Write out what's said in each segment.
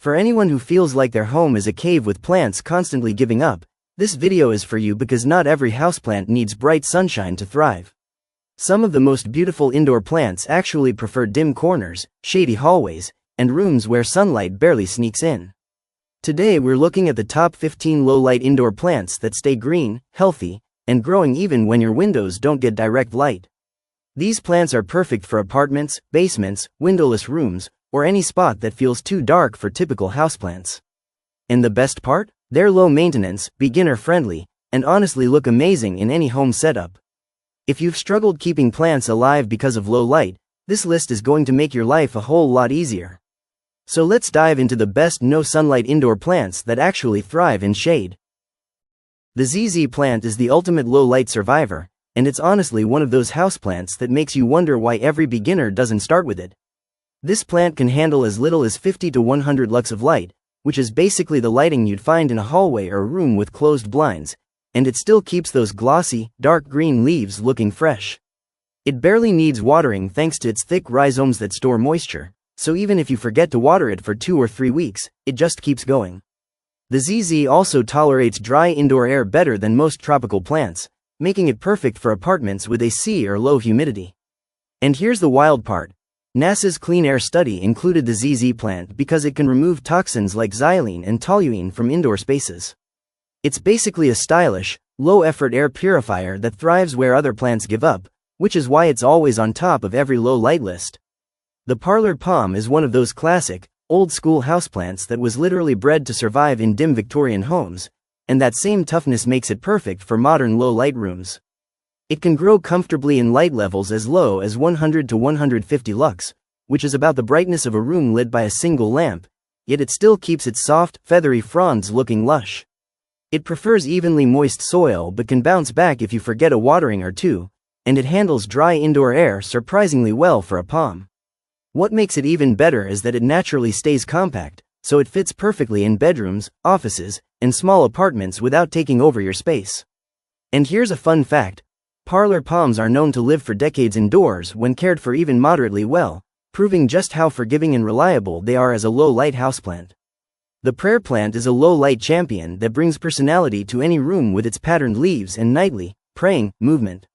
For anyone who feels like their home is a cave with plants constantly giving up, this video is for you because not every houseplant needs bright sunshine to thrive. Some of the most beautiful indoor plants actually prefer dim corners, shady hallways, and rooms where sunlight barely sneaks in. Today we're looking at the top 15 low-light indoor plants that stay green, healthy, and growing even when your windows don't get direct light. These plants are perfect for apartments, basements, windowless rooms, or any spot that feels too dark for typical houseplants. And the best part? They're low maintenance, beginner-friendly, and honestly look amazing in any home setup. If you've struggled keeping plants alive because of low light, this list is going to make your life a whole lot easier. So let's dive into the best no-sunlight indoor plants that actually thrive in shade. The ZZ plant is the ultimate low-light survivor, and it's honestly one of those houseplants that makes you wonder why every beginner doesn't start with it. This plant can handle as little as 50 to 100 lux of light, which is basically the lighting you'd find in a hallway or a room with closed blinds, and it still keeps those glossy, dark green leaves looking fresh. It barely needs watering thanks to its thick rhizomes that store moisture, so even if you forget to water it for 2 or 3 weeks, it just keeps going. The ZZ also tolerates dry indoor air better than most tropical plants, making it perfect for apartments with AC or low humidity. And here's the wild part. NASA's clean air study included the ZZ plant because it can remove toxins like xylene and toluene from indoor spaces. It's basically a stylish, low-effort air purifier that thrives where other plants give up, which is why it's always on top of every low-light list. The Parlor Palm is one of those classic, old-school houseplants that was literally bred to survive in dim Victorian homes, and that same toughness makes it perfect for modern low-light rooms. It can grow comfortably in light levels as low as 100 to 150 lux, which is about the brightness of a room lit by a single lamp, yet it still keeps its soft, feathery fronds looking lush. It prefers evenly moist soil but can bounce back if you forget a watering or two, and it handles dry indoor air surprisingly well for a palm. What makes it even better is that it naturally stays compact, so it fits perfectly in bedrooms, offices, and small apartments without taking over your space. And here's a fun fact. Parlor palms are known to live for decades indoors when cared for even moderately well, proving just how forgiving and reliable they are as a low-light houseplant. The prayer plant is a low-light champion that brings personality to any room with its patterned leaves and nightly, praying, movement.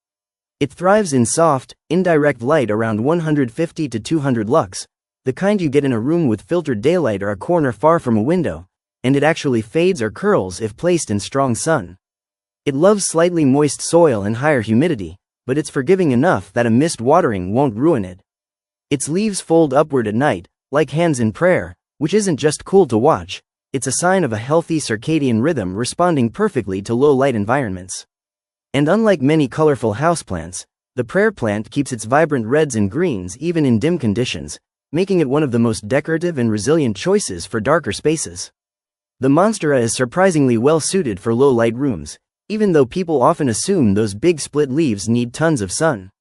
It thrives in soft, indirect light around 150 to 200 lux, the kind you get in a room with filtered daylight or a corner far from a window, and it actually fades or curls if placed in strong sun. It loves slightly moist soil and higher humidity, but it's forgiving enough that a missed watering won't ruin it. Its leaves fold upward at night, like hands in prayer, which isn't just cool to watch, it's a sign of a healthy circadian rhythm responding perfectly to low-light environments. And unlike many colorful houseplants, the prayer plant keeps its vibrant reds and greens even in dim conditions, making it one of the most decorative and resilient choices for darker spaces. The Monstera is surprisingly well suited for low-light rooms, even though people often assume those big split leaves need tons of sun.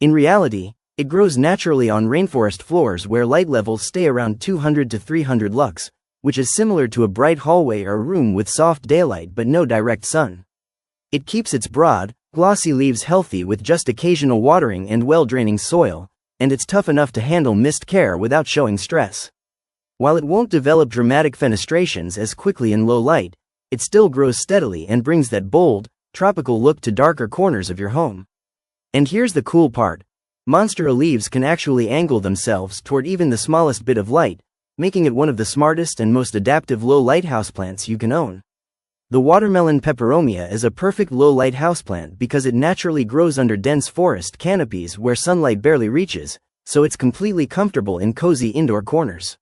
In reality, it grows naturally on rainforest floors where light levels stay around 200 to 300 lux, which is similar to a bright hallway or room with soft daylight but no direct sun. It keeps its broad, glossy leaves healthy with just occasional watering and well-draining soil, and it's tough enough to handle mist care without showing stress. While it won't develop dramatic fenestrations as quickly in low light, it still grows steadily and brings that bold, tropical look to darker corners of your home. And here's the cool part. Monstera leaves can actually angle themselves toward even the smallest bit of light, making it one of the smartest and most adaptive low-light houseplants you can own. The watermelon Peperomia is a perfect low-light houseplant because it naturally grows under dense forest canopies where sunlight barely reaches, so it's completely comfortable in cozy indoor corners.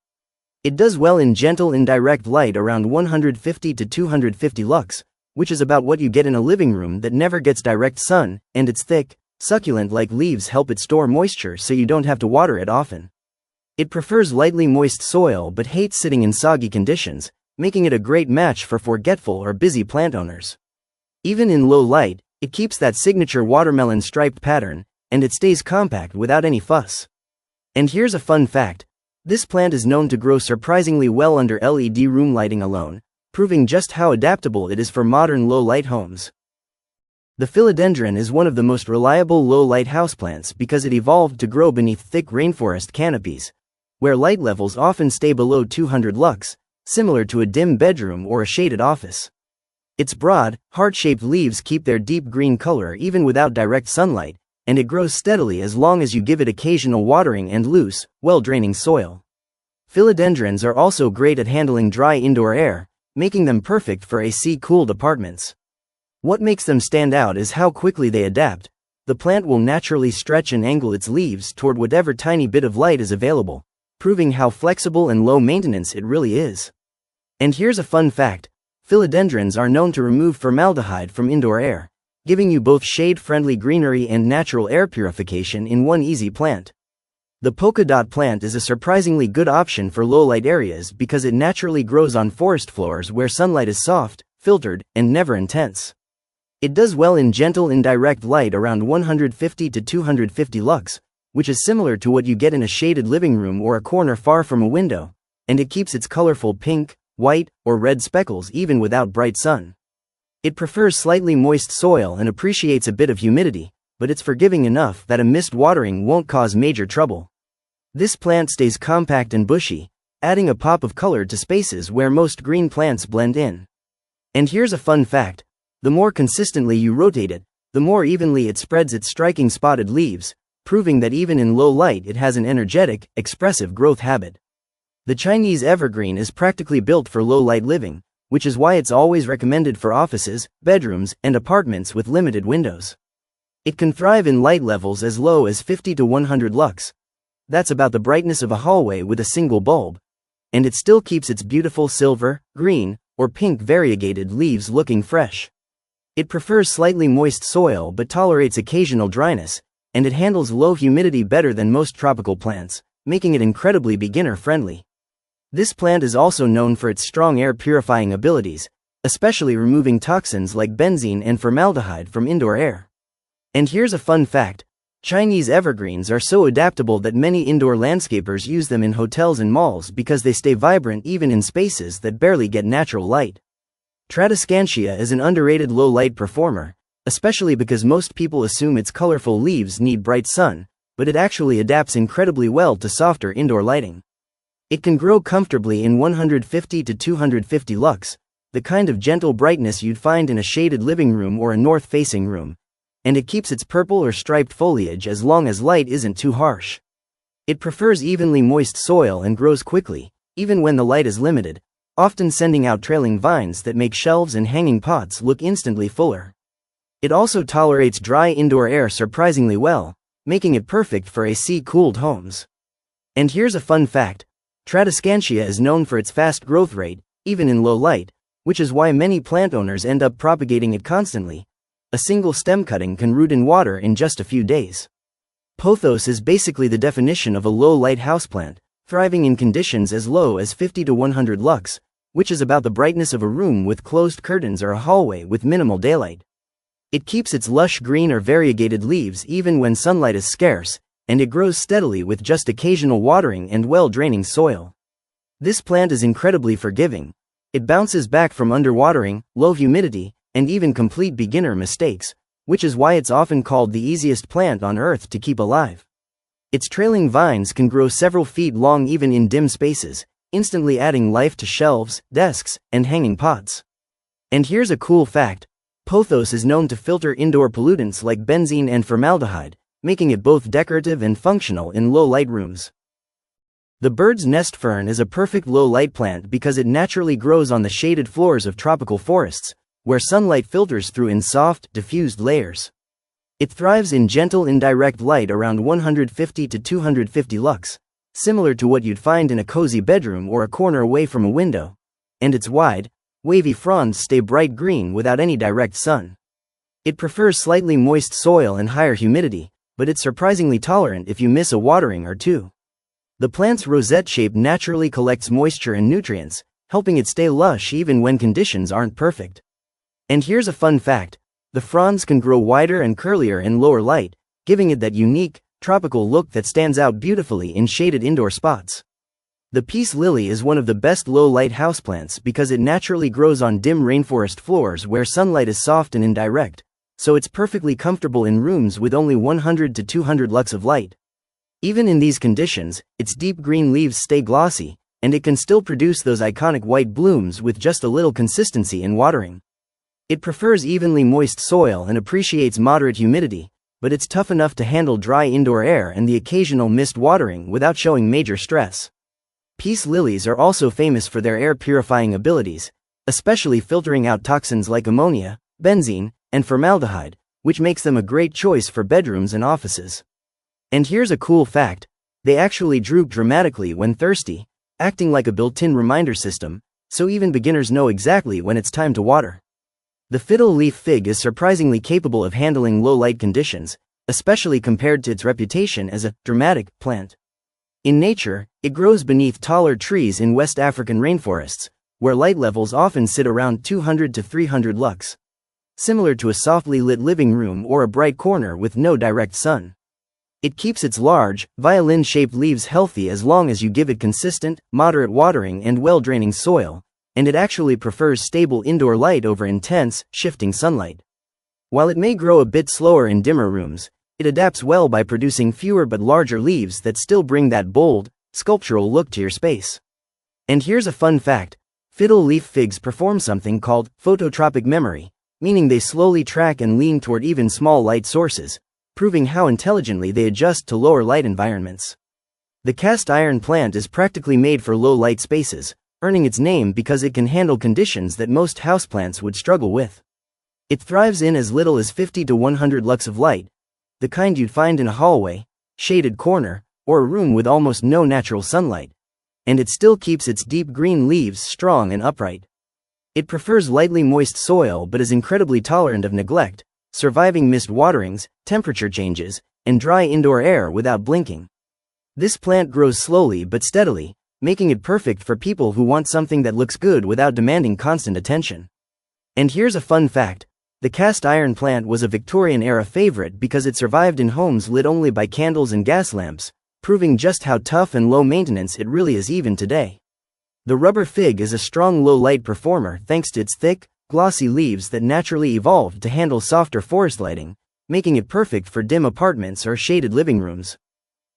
It does well in gentle indirect light around 150 to 250 lux, which is about what you get in a living room that never gets direct sun, and its thick, succulent-like leaves help it store moisture so you don't have to water it often. It prefers lightly moist soil but hates sitting in soggy conditions, making it a great match for forgetful or busy plant owners. Even in low light, it keeps that signature watermelon striped pattern, and it stays compact without any fuss. And here's a fun fact. This plant is known to grow surprisingly well under LED room lighting alone, proving just how adaptable it is for modern low-light homes. The Philodendron is one of the most reliable low-light houseplants because it evolved to grow beneath thick rainforest canopies, where light levels often stay below 200 lux, similar to a dim bedroom or a shaded office. Its broad, heart-shaped leaves keep their deep green color even without direct sunlight, and it grows steadily as long as you give it occasional watering and loose, well-draining soil. Philodendrons are also great at handling dry indoor air, making them perfect for AC-cooled apartments. What makes them stand out is how quickly they adapt. The plant will naturally stretch and angle its leaves toward whatever tiny bit of light is available, proving how flexible and low maintenance it really is. And here's a fun fact: philodendrons are known to remove formaldehyde from indoor air, giving you both shade-friendly greenery and natural air purification in one easy plant. The polka dot plant is a surprisingly good option for low-light areas because it naturally grows on forest floors where sunlight is soft, filtered, and never intense. It does well in gentle indirect light around 150 to 250 lux, which is similar to what you get in a shaded living room or a corner far from a window, and it keeps its colorful pink, white, or red speckles even without bright sun. It prefers slightly moist soil and appreciates a bit of humidity, but it's forgiving enough that a missed watering won't cause major trouble. This plant stays compact and bushy, adding a pop of color to spaces where most green plants blend in. And here's a fun fact: the more consistently you rotate it, the more evenly it spreads its striking spotted leaves, proving that even in low light it has an energetic, expressive growth habit. The Chinese evergreen is practically built for low-light living, which is why it's always recommended for offices, bedrooms, and apartments with limited windows. It can thrive in light levels as low as 50 to 100 lux. That's about the brightness of a hallway with a single bulb. And it still keeps its beautiful silver, green, or pink variegated leaves looking fresh. It prefers slightly moist soil but tolerates occasional dryness, and it handles low humidity better than most tropical plants, making it incredibly beginner-friendly. This plant is also known for its strong air-purifying abilities, especially removing toxins like benzene and formaldehyde from indoor air. And here's a fun fact: Chinese evergreens are so adaptable that many indoor landscapers use them in hotels and malls because they stay vibrant even in spaces that barely get natural light. Tradescantia is an underrated low-light performer, especially because most people assume its colorful leaves need bright sun, but it actually adapts incredibly well to softer indoor lighting. It can grow comfortably in 150 to 250 lux, the kind of gentle brightness you'd find in a shaded living room or a north-facing room, and it keeps its purple or striped foliage as long as light isn't too harsh. It prefers evenly moist soil and grows quickly, even when the light is limited, often sending out trailing vines that make shelves and hanging pots look instantly fuller. It also tolerates dry indoor air surprisingly well, making it perfect for AC-cooled homes. And here's a fun fact: Tradescantia is known for its fast growth rate, even in low light, which is why many plant owners end up propagating it constantly. A single stem cutting can root in water in just a few days. Pothos is basically the definition of a low-light houseplant, thriving in conditions as low as 50 to 100 lux, which is about the brightness of a room with closed curtains or a hallway with minimal daylight. It keeps its lush green or variegated leaves even when sunlight is scarce, and it grows steadily with just occasional watering and well-draining soil. This plant is incredibly forgiving. It bounces back from underwatering, low humidity, and even complete beginner mistakes, which is why it's often called the easiest plant on earth to keep alive. Its trailing vines can grow several feet long even in dim spaces, instantly adding life to shelves, desks, and hanging pots. And here's a cool fact: Pothos is known to filter indoor pollutants like benzene and formaldehyde, making it both decorative and functional in low-light rooms. The bird's nest fern is a perfect low-light plant because it naturally grows on the shaded floors of tropical forests, where sunlight filters through in soft, diffused layers. It thrives in gentle indirect light around 150 to 250 lux, similar to what you'd find in a cozy bedroom or a corner away from a window, and its wide, wavy fronds stay bright green without any direct sun. It prefers slightly moist soil and higher humidity, but it's surprisingly tolerant if you miss a watering or two. The plant's rosette shape naturally collects moisture and nutrients, helping it stay lush even when conditions aren't perfect. And here's a fun fact: the fronds can grow wider and curlier in lower light, giving it that unique, tropical look that stands out beautifully in shaded indoor spots. The peace lily is one of the best low-light houseplants because it naturally grows on dim rainforest floors where sunlight is soft and indirect, so it's perfectly comfortable in rooms with only 100 to 200 lux of light. Even in these conditions, its deep green leaves stay glossy, and it can still produce those iconic white blooms with just a little consistency in watering. It prefers evenly moist soil and appreciates moderate humidity, but it's tough enough to handle dry indoor air and the occasional mist watering without showing major stress. Peace lilies are also famous for their air-purifying abilities, especially filtering out toxins like ammonia, benzene, and formaldehyde, which makes them a great choice for bedrooms and offices. And here's a cool fact: they actually droop dramatically when thirsty, acting like a built-in reminder system, so even beginners know exactly when it's time to water. The Fiddle Leaf Fig is surprisingly capable of handling low-light conditions, especially compared to its reputation as a dramatic plant. In nature, it grows beneath taller trees in West African rainforests, where light levels often sit around 200 to 300 lux. Similar to a softly lit living room or a bright corner with no direct sun. It keeps its large, violin-shaped leaves healthy as long as you give it consistent, moderate watering and well-draining soil, and it actually prefers stable indoor light over intense, shifting sunlight. While it may grow a bit slower in dimmer rooms, it adapts well by producing fewer but larger leaves that still bring that bold, sculptural look to your space. And here's a fun fact: fiddle leaf figs perform something called phototropic memory, meaning they slowly track and lean toward even small light sources, proving how intelligently they adjust to lower light environments. The cast iron plant is practically made for low light spaces, earning its name because it can handle conditions that most houseplants would struggle with. It thrives in as little as 50 to 100 lux of light, the kind you'd find in a hallway, shaded corner, or a room with almost no natural sunlight. And it still keeps its deep green leaves strong and upright. It prefers lightly moist soil but is incredibly tolerant of neglect, surviving mist waterings, temperature changes, and dry indoor air without blinking. This plant grows slowly but steadily, making it perfect for people who want something that looks good without demanding constant attention. And here's a fun fact: the cast iron plant was a Victorian-era favorite because it survived in homes lit only by candles and gas lamps, proving just how tough and low maintenance it really is even today. The rubber fig is a strong low-light performer thanks to its thick, glossy leaves that naturally evolved to handle softer forest lighting, making it perfect for dim apartments or shaded living rooms.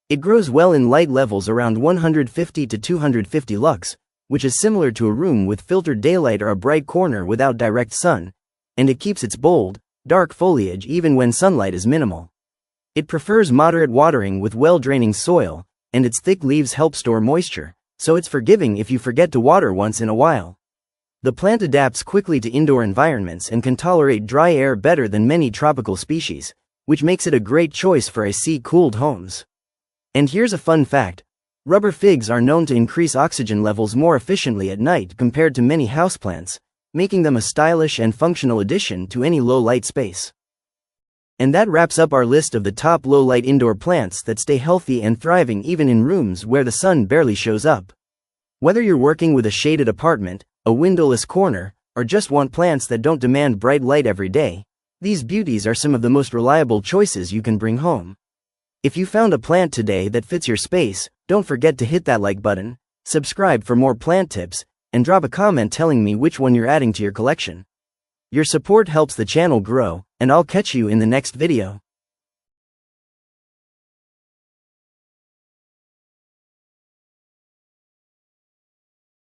It grows well in light levels around 150 to 250 lux, which is similar to a room with filtered daylight or a bright corner without direct sun, and it keeps its bold, dark foliage even when sunlight is minimal. It prefers moderate watering with well-draining soil, and its thick leaves help store moisture, so it's forgiving if you forget to water once in a while. The plant adapts quickly to indoor environments and can tolerate dry air better than many tropical species, which makes it a great choice for AC-cooled homes. And here's a fun fact: rubber figs are known to increase oxygen levels more efficiently at night compared to many houseplants, making them a stylish and functional addition to any low-light space. And that wraps up our list of the top low-light indoor plants that stay healthy and thriving even in rooms where the sun barely shows up. Whether you're working with a shaded apartment, a windowless corner, or just want plants that don't demand bright light every day, these beauties are some of the most reliable choices you can bring home. If you found a plant today that fits your space, don't forget to hit that like button, subscribe for more plant tips, and drop a comment telling me which one you're adding to your collection. Your support helps the channel grow, and I'll catch you in the next video.